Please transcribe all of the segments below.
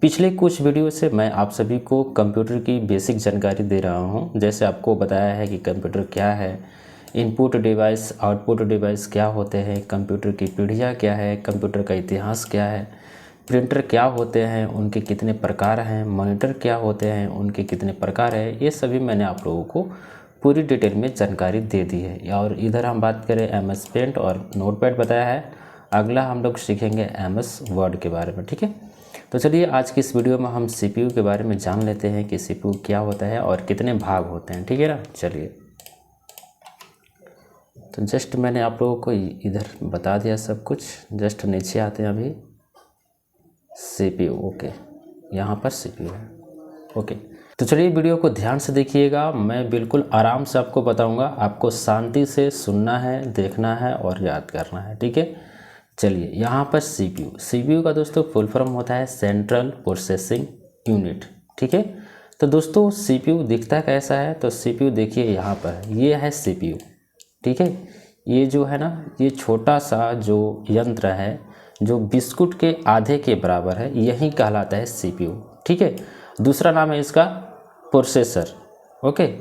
पिछले कुछ वीडियो से मैं आप सभी को कंप्यूटर की बेसिक जानकारी दे रहा हूं। जैसे आपको बताया है कि कंप्यूटर क्या है, इनपुट डिवाइस आउटपुट डिवाइस क्या होते हैं, कंप्यूटर की पीढ़ियाँ क्या है, कंप्यूटर का इतिहास क्या है, प्रिंटर क्या होते हैं, उनके कितने प्रकार हैं, मॉनिटर क्या होते हैं, उनके कितने प्रकार हैं, ये सभी मैंने आप लोगों को पूरी डिटेल में जानकारी दे दी है। और इधर हम बात करें MS पेंट और नोटपैड बताया है। अगला हम लोग सीखेंगे MS वर्ड के बारे में। ठीक है, तो चलिए आज की इस वीडियो में हम CPU के बारे में जान लेते हैं कि CPU क्या होता है और कितने भाग होते हैं। ठीक है ना, चलिए। तो जस्ट मैंने आप लोगों को इधर बता दिया सब कुछ। जस्ट नीचे आते हैं अभी CPU। ओके, यहाँ पर CPU है। ओके, तो चलिए वीडियो को ध्यान से देखिएगा। मैं बिल्कुल आराम से आपको बताऊंगा, आपको शांति से सुनना है, देखना है और याद करना है। ठीक है, चलिए। यहाँ पर CPU का दोस्तों फुल फॉर्म होता है सेंट्रल प्रोसेसिंग यूनिट। ठीक है, तो दोस्तों CPU दिखता कैसा है, तो CPU देखिए यहाँ पर, ये है CPU। ठीक है, ये जो है ना, ये छोटा सा जो यंत्र है जो बिस्कुट के आधे के बराबर है, यही कहलाता है CPU। ठीक है, दूसरा नाम है इसका प्रोसेसर। ओके,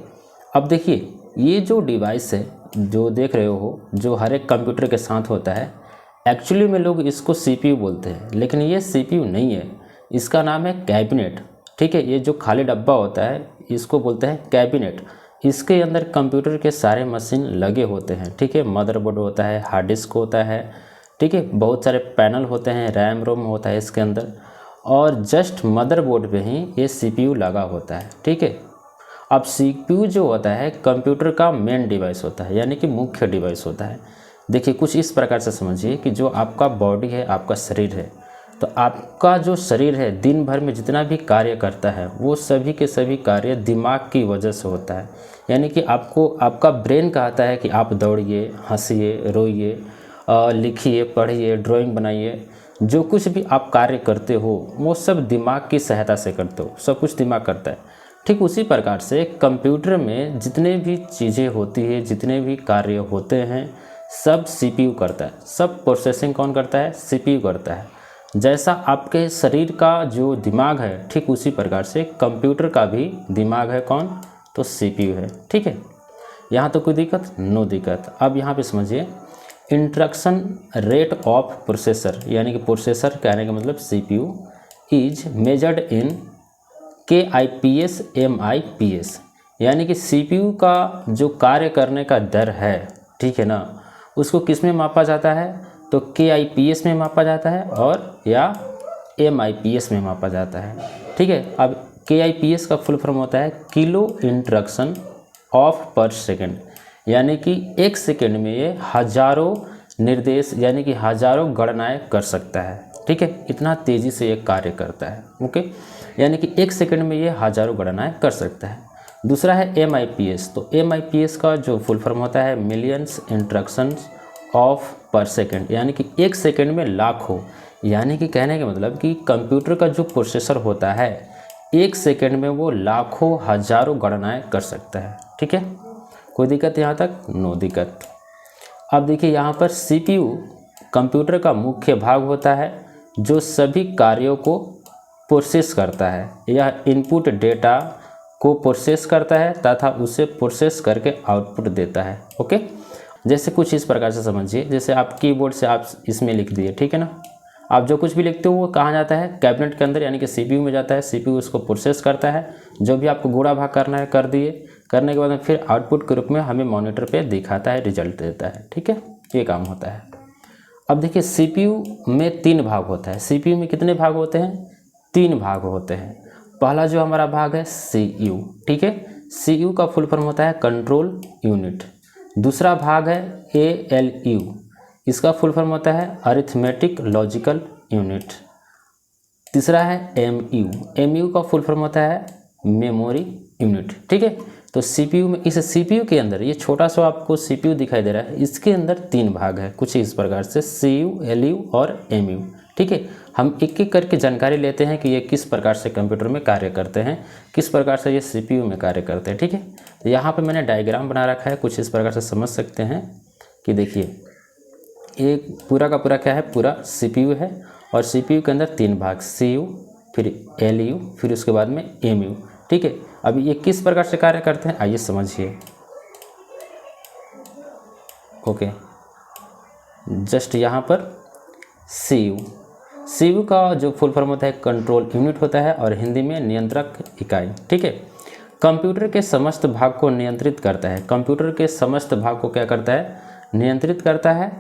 अब देखिए ये जो डिवाइस है जो देख रहे हो, जो हर एक कंप्यूटर के साथ होता है, एक्चुअली में लोग इसको CPU बोलते हैं, लेकिन ये CPU नहीं है, इसका नाम है कैबिनेट। ठीक है, ये जो खाली डब्बा होता है इसको बोलते हैं कैबिनेट। इसके अंदर कंप्यूटर के सारे मशीन लगे होते हैं। ठीक है, मदरबोर्ड होता है, हार्ड डिस्क होता है, ठीक है, बहुत सारे पैनल होते हैं, रैम रोम होता है इसके अंदर, और जस्ट मदरबोर्ड पे ही ये CPU लगा होता है। ठीक है, अब CPU जो होता है कंप्यूटर का मेन डिवाइस होता है, यानी कि मुख्य डिवाइस होता है। देखिए कुछ इस प्रकार से समझिए कि जो आपका बॉडी है, आपका शरीर है, तो आपका जो शरीर है दिन भर में जितना भी कार्य करता है वो सभी के सभी कार्य दिमाग की वजह से होता है। यानी कि आपको आपका ब्रेन कहता है कि आप दौड़िए, हंसिए, रोइए, लिखिए, पढ़िए, ड्राइंग बनाइए, जो कुछ भी आप कार्य करते हो वो सब दिमाग की सहायता से करते हो, सब कुछ दिमाग करता है। ठीक उसी प्रकार से कंप्यूटर में जितने भी चीज़ें होती है, जितने भी कार्य होते हैं, सब CPU करता है। सब प्रोसेसिंग कौन करता है? CPU करता है। जैसा आपके शरीर का जो दिमाग है, ठीक उसी प्रकार से कंप्यूटर का भी दिमाग है। कौन? तो CPU है। ठीक है, यहाँ तो कोई दिक्कत? नो दिक्कत। अब यहाँ पे समझिए, इंस्ट्रक्शन रेट ऑफ प्रोसेसर, यानी कि प्रोसेसर कहने का मतलब CPU is measured in KIPS MIPS, यानी कि CPU का जो कार्य करने का दर है, ठीक है ना, उसको किस में मापा जाता है? तो KIPS में मापा जाता है और या MIPS में मापा जाता है। ठीक है, अब KIPS का फुल फॉर्म होता है किलो इंस्ट्रक्शन ऑफ पर सेकेंड, यानी कि एक सेकेंड में ये हजारों निर्देश यानी कि हजारों गणनाएं कर सकता है। ठीक है, इतना तेज़ी से ये कार्य करता है। ओके, यानी कि एक सेकेंड में ये हजारों गणनाएं कर सकता है। दूसरा है MIPS, तो MIPS का जो फुल फॉर्म होता है मिलियंस इंस्ट्रक्शंस ऑफ पर सेकेंड, यानी कि एक सेकेंड में लाखों, यानी कि कहने का मतलब कि कंप्यूटर का जो प्रोसेसर होता है एक सेकेंड में वो लाखों हजारों गणनाएं कर सकता है। ठीक है, कोई दिक्कत यहाँ तक? नो दिक्कत। अब देखिए यहाँ पर CPU कंप्यूटर का मुख्य भाग होता है जो सभी कार्यों को प्रोसेस करता है। यह इनपुट डेटा को प्रोसेस करता है तथा उसे प्रोसेस करके आउटपुट देता है। ओके, जैसे कुछ इस प्रकार से समझिए, जैसे आप कीबोर्ड से आप इसमें लिख दिए, ठीक है ना, आप जो कुछ भी लिखते हो वो कहाँ जाता है? कैबिनेट के अंदर, यानी कि CPU में जाता है। CPU उसको प्रोसेस करता है, जो भी आपको गुणा भाग करना है कर दिए, करने के बाद में फिर आउटपुट के रूप में हमें मॉनिटर पे दिखाता है, रिजल्ट देता है। ठीक है, ये काम होता है। अब देखिए CPU में 3 भाग होता है। CPU में कितने भाग होते हैं? 3 भाग होते हैं। पहला जो हमारा भाग है CU। ठीक है, CU का फुल फॉर्म होता है कंट्रोल यूनिट। दूसरा भाग है ALU, इसका फुल फॉर्म होता है अरिथमेटिक लॉजिकल यूनिट। तीसरा है MU का फुल फॉर्म होता है मेमोरी यूनिट। ठीक है, तो CPU में, इस CPU के अंदर ये छोटा सा आपको CPU दिखाई दे रहा है, इसके अंदर 3 भाग है कुछ इस प्रकार से, CU, LU और MU। ठीक है, हम एक एक करके जानकारी लेते हैं कि ये किस प्रकार से कंप्यूटर में कार्य करते हैं, किस प्रकार से ये CPU में कार्य करते हैं। ठीक है, तो यहाँ पे मैंने डायग्राम बना रखा है, कुछ इस प्रकार से समझ सकते हैं कि देखिए ये पूरा का पूरा क्या है? पूरा CPU है, और CPU के अंदर 3 भाग CU, फिर LU, फिर उसके बाद में MU। ठीक है, अभी ये किस प्रकार से कार्य करते हैं आइए समझिए। ओके, जस्ट यहाँ पर CU का जो फुल फॉर्म होता है कंट्रोल यूनिट होता है और हिंदी में नियंत्रक इकाई। ठीक है, कंप्यूटर के समस्त भाग को नियंत्रित करता है। कंप्यूटर के समस्त भाग को क्या करता है, नियंत्रित करता है।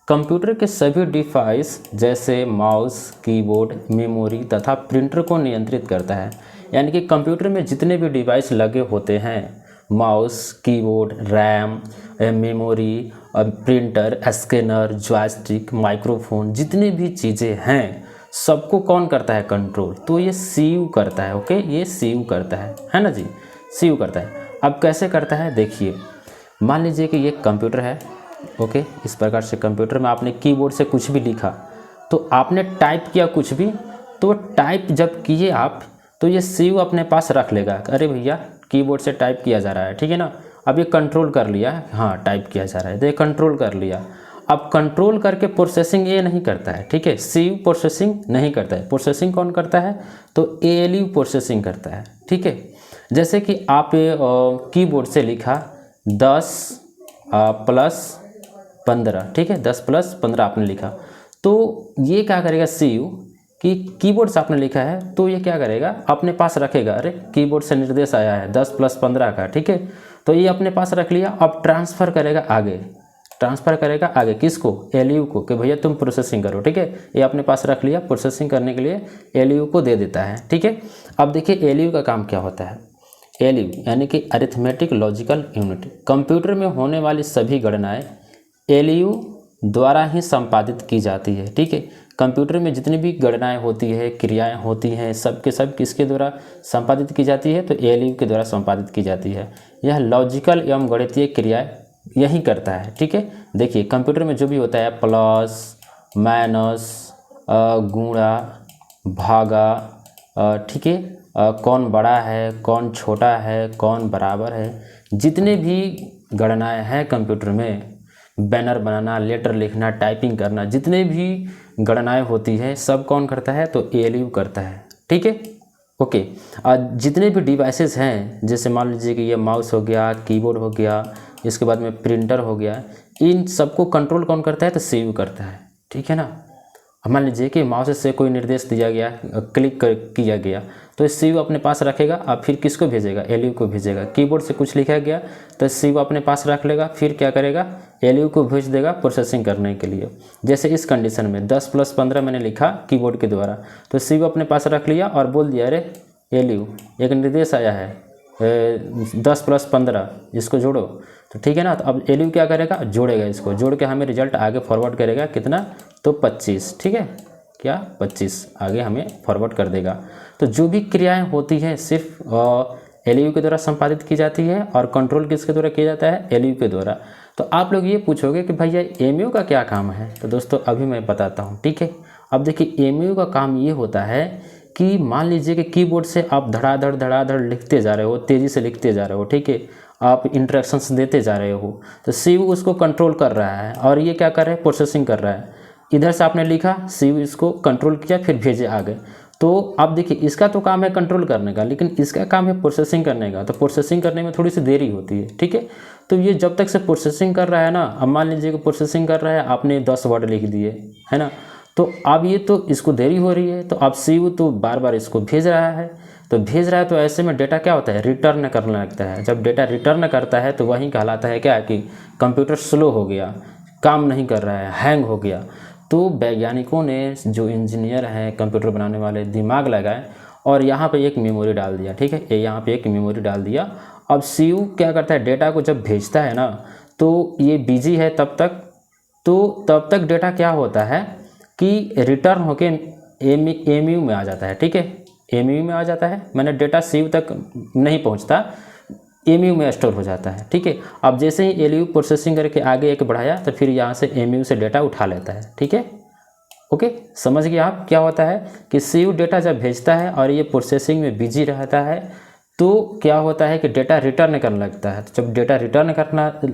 कंप्यूटर के सभी डिवाइस जैसे माउस, कीबोर्ड, मेमोरी तथा प्रिंटर को नियंत्रित करता है। यानी कि कंप्यूटर में जितने भी डिवाइस लगे होते हैं, mouse, keyboard, RAM, memory, printer, scanner, joystick, microphone, जितनी भी चीज़ें हैं सबको कौन करता है, कंट्रोल। तो ये CU करता है। ओके, ये CU करता है ना जी, CU करता है। अब कैसे करता है देखिए, मान लीजिए कि ये कंप्यूटर है। ओके, इस प्रकार से कंप्यूटर में आपने कीबोर्ड से कुछ भी लिखा, तो आपने टाइप किया कुछ भी, तो टाइप जब किए आप, तो ये CU अपने पास रख लेगा। अरे भैया कीबोर्ड से टाइप किया जा रहा है, ठीक है ना। अब ये कंट्रोल कर लिया, हाँ टाइप किया जा रहा है, तो ये कंट्रोल कर लिया। अब कंट्रोल करके प्रोसेसिंग ये नहीं करता है, ठीक है, CU प्रोसेसिंग नहीं करता है। प्रोसेसिंग कौन करता है, तो ALU प्रोसेसिंग करता है। ठीक है, जैसे कि आप कीबोर्ड से लिखा 10 + 15, ठीक है, 10 + 15 आपने लिखा, तो ये क्या करेगा CU कि कीबोर्ड से आपने लिखा है तो ये क्या करेगा, अपने पास रखेगा। अरे कीबोर्ड से निर्देश आया है 10 + 15 का, ठीक है, तो ये अपने पास रख लिया। अब ट्रांसफ़र करेगा आगे, ट्रांसफ़र करेगा आगे किसको, LU को, कि भैया तुम प्रोसेसिंग करो। ठीक है, ये अपने पास रख लिया, प्रोसेसिंग करने के लिए LU को दे देता है। ठीक है, अब देखिए LU का काम क्या होता है। LU यानी कि अरिथमेटिक लॉजिकल यूनिट। कंप्यूटर में होने वाली सभी गणनाएं LU द्वारा ही संपादित की जाती है। ठीक है, कंप्यूटर में जितनी भी गणनाएं होती है, क्रियाएं होती हैं, सब के सब किसके द्वारा संपादित की जाती है, तो LU के द्वारा संपादित की जाती है। यह लॉजिकल एवं गणितीय क्रियाएं यही करता है। ठीक है, देखिए कंप्यूटर में जो भी होता है, प्लस, माइनस, गुणा, भागा, ठीक है, कौन बड़ा है, कौन छोटा है, कौन बराबर है, जितने भी गणनाएं हैं कंप्यूटर में, बैनर बनाना, लेटर लिखना, टाइपिंग करना, जितने भी गणनाएं होती है सब कौन करता है, तो ALU करता है। ठीक है, ओके। जितने भी डिवाइसेस हैं, जैसे मान लीजिए कि ये माउस हो गया, कीबोर्ड हो गया, इसके बाद में प्रिंटर हो गया, इन सबको कंट्रोल कौन करता है, तो CU करता है। ठीक है ना। अब मान लीजिए कि माउस से कोई निर्देश दिया गया, क्लिक किया गया, तो CU अपने पास रखेगा, अब फिर किसको भेजेगा, LU को भेजेगा। कीबोर्ड से कुछ लिखा गया तो CU अपने पास रख लेगा, फिर क्या करेगा, LU को भेज देगा प्रोसेसिंग करने के लिए। जैसे इस कंडीशन में 10 + 15 मैंने लिखा कीबोर्ड के द्वारा, तो CU अपने पास रख लिया और बोल दिया, अरे LU एक निर्देश आया है 10 + 15, इसको जोड़ो। तो ठीक है ना, तो अब LU क्या करेगा, जोड़ेगा, इसको जोड़ के हमें रिजल्ट आगे फॉरवर्ड करेगा, कितना, तो 25। ठीक है, क्या 25 आगे हमें फॉरवर्ड कर देगा। तो जो भी क्रियाएं होती हैं सिर्फ LU के द्वारा संपादित की जाती है, और कंट्रोल किसके द्वारा किया जाता है, LU के द्वारा। तो आप लोग ये पूछोगे कि भैया MU का क्या काम है, तो दोस्तों अभी मैं बताता हूँ। ठीक है, अब देखिए MU का काम ये होता है कि मान लीजिए कि कीबोर्ड से आप धड़ाधड़ लिखते जा रहे हो, तेज़ी से लिखते जा रहे हो, ठीक है, आप इंस्ट्रक्शंस देते जा रहे हो, तो CU उसको कंट्रोल कर रहा है, और ये क्या कर रहा है, प्रोसेसिंग कर रहा है। इधर से आपने लिखा, CU इसको कंट्रोल किया, फिर भेजे आगे। तो अब देखिए इसका तो काम है कंट्रोल करने का, लेकिन इसका काम है प्रोसेसिंग करने का, तो प्रोसेसिंग करने में थोड़ी सी देरी होती है। ठीक है, तो ये जब तक से प्रोसेसिंग कर रहा है ना, अब मान लीजिए कि प्रोसेसिंग कर रहा है, आपने 10 वर्ड लिख दिए, है ना, तो अब ये तो इसको देरी हो रही है, तो अब CU तो बार बार इसको भेज रहा है, तो ऐसे में डेटा क्या होता है, रिटर्न करने लगता है। जब डेटा रिटर्न करता है तो वही कहलाता है क्या, कि कंप्यूटर स्लो हो गया, काम नहीं कर रहा है, हैंग हो गया। तो वैज्ञानिकों ने, जो इंजीनियर हैं कंप्यूटर बनाने वाले, दिमाग लगाए और यहाँ पे एक मेमोरी डाल दिया। ठीक है, ये यहाँ पे एक मेमोरी डाल दिया। अब CU क्या करता है, डेटा को जब भेजता है ना, तो ये बिजी है तब तक डेटा क्या होता है कि रिटर्न होके MU में आ जाता है। ठीक है, MU में आ जाता है, मैंने डेटा CU तक नहीं पहुँचता, MU में स्टोर हो जाता है। ठीक है, अब जैसे ही LU प्रोसेसिंग करके आगे एक बढ़ाया, तो फिर यहाँ से MU से डेटा उठा लेता है। ठीक है, ओके, समझ गए आप क्या होता है कि CU डेटा जब भेजता है और ये प्रोसेसिंग में बिजी रहता है, तो क्या होता है कि डेटा रिटर्न करने लगता है। तो जब डेटा रिटर्न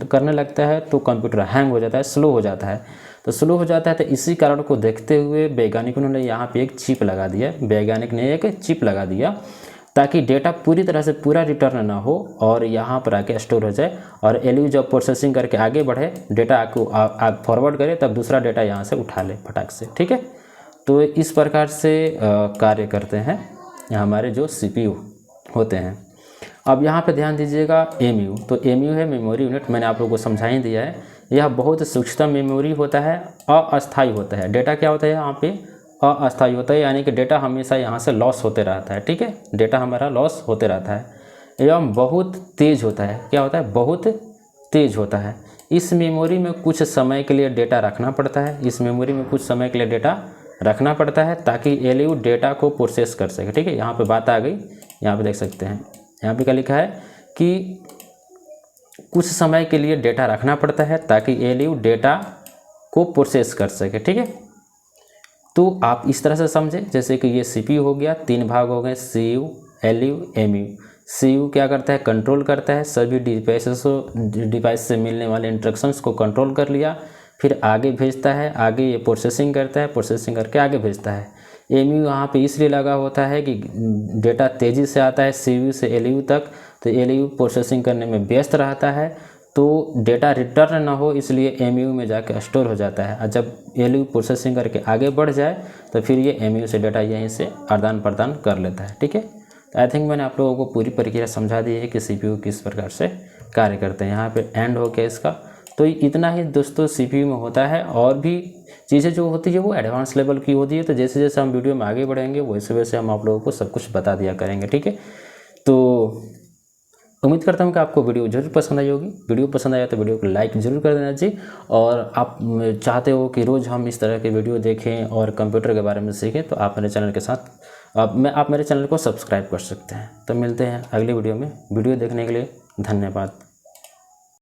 करने लगता है तो कंप्यूटर हैंग हो जाता है, स्लो हो जाता है। तो स्लो हो जाता है। तो इसी कारण को देखते हुए वैज्ञानिकों ने यहाँ पे एक चिप लगा दिया, वैज्ञानिक ने एक चिप लगा दिया ताकि डेटा पूरी तरह से पूरा रिटर्न ना हो और यहाँ पर आके स्टोर हो जाए, और एलयू जब प्रोसेसिंग करके आगे बढ़े, डेटा को फॉरवर्ड करे, तब दूसरा डेटा यहाँ से उठा ले फटाक से। ठीक है, तो इस प्रकार से कार्य करते हैं हमारे जो CPU होते हैं। अब यहाँ पे ध्यान दीजिएगा MU, तो MU है मेमोरी यूनिट, मैंने आप लोगों को समझा ही दिया है। यह बहुत सूक्ष्म मेमोरी होता है, अस्थायी होता है। डेटा क्या होता है यहाँ पे, अस्थायी होता है, यानी कि डेटा हमेशा यहाँ से लॉस होते रहता है। ठीक है, डेटा हमारा लॉस होते रहता है, एवं बहुत तेज़ होता है। क्या होता है, बहुत तेज़ होता है। इस मेमोरी में कुछ समय के लिए डेटा रखना पड़ता है, इस मेमोरी में कुछ समय के लिए डेटा रखना पड़ता है ताकि एलयू डेटा को प्रोसेस कर सके। ठीक है, यहाँ पे बात आ गई, यहाँ पे देख सकते हैं, यहाँ पे क्या लिखा है कि कुछ समय के लिए डेटा रखना पड़ता है ताकि एलयू डेटा को प्रोसेस कर सके। ठीक है, तो आप इस तरह से समझें, जैसे कि ये CPU हो गया, 3 भाग हो गए, CPU, LU, MU। CPU क्या करता है, कंट्रोल करता है, सभी डिवाइस से मिलने वाले इंस्ट्रक्शंस को कंट्रोल कर लिया, फिर आगे भेजता है, आगे ये प्रोसेसिंग करता है, प्रोसेसिंग करके आगे भेजता है। MU यहाँ पे इसलिए लगा होता है कि डेटा तेज़ी से आता है CPU से LU तक, तो LU प्रोसेसिंग करने में व्यस्त रहता है, तो डेटा रिटर्न ना हो इसलिए MU में जाके स्टोर हो जाता है। और जब LU प्रोसेसिंग करके आगे बढ़ जाए तो फिर ये MU से डेटा यहीं से आदान प्रदान कर लेता है। ठीक है, तो आई थिंक मैंने आप लोगों को पूरी प्रक्रिया समझा दी है कि CPU किस प्रकार से कार्य करते हैं। यहाँ पे एंड हो गया इसका। तो इतना ही दोस्तों CPU में होता है, और भी चीज़ें जो होती है वो एडवांस लेवल की होती है। तो जैसे जैसे हम वीडियो में आगे बढ़ेंगे वैसे वैसे हम आप लोगों को सब कुछ बता दिया करेंगे। ठीक है, तो उम्मीद करता हूँ कि आपको वीडियो जरूर पसंद आई होगी। वीडियो पसंद आया तो वीडियो को लाइक जरूर कर देना जी। और आप चाहते हो कि रोज़ हम इस तरह के वीडियो देखें और कंप्यूटर के बारे में सीखें, तो आप मेरे चैनल के साथ आप मेरे चैनल को सब्सक्राइब कर सकते हैं। तो मिलते हैं अगली वीडियो में। वीडियो देखने के लिए धन्यवाद।